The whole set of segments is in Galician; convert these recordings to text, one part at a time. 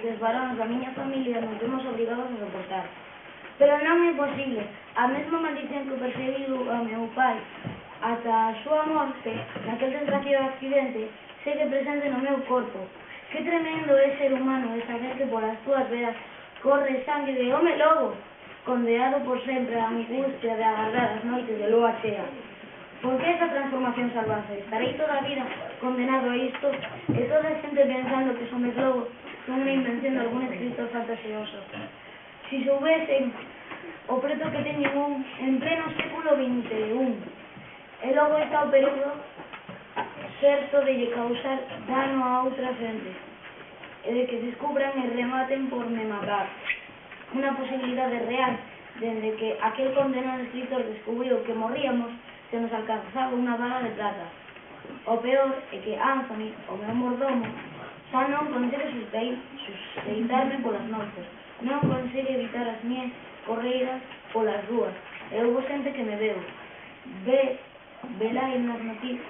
que os varóns da miña familia nos vemos obrigados a soportar. Pero non é posible. A mesma maldición que perseguiu a meu pai ata a súa morte, naquel desgraciado accidente, segue presente no meu corpo. Que tremendo é ser humano e saber que polas túas veas corre sangue de home lobo, condenado por sempre a angustia de agardar as noites de lúa chea. Por que esa transformación salvaje? Estarei toda a vida condenado a isto e toda a xente pensando que son de lobo son unha invención de algún escritor fantasioso. Si soubesen o preto que teñen en pleno século XXI, e logo está o perigo certo de lle causar dano a outra xente e de que descubran e rematen por me matar. Unha posibilidade real, dende que aquel condenado escritor descubriu que morríamos se nos alcanzaba unha bala de plata. O peor é que Anthony, o meu mordomo, xa non consegue sustentarme polas noites, non consegue evitar as miñas correiras polas rúas, e houve xente que me veu. Velai nas noticias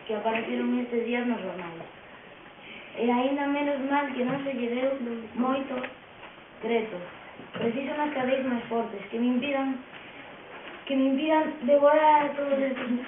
que apareceron estes días nos jornais. E aínda menos mal que non se lle deu moito creto. Preciso unas cadeis máis fortes que me impidan devorar a todos estes...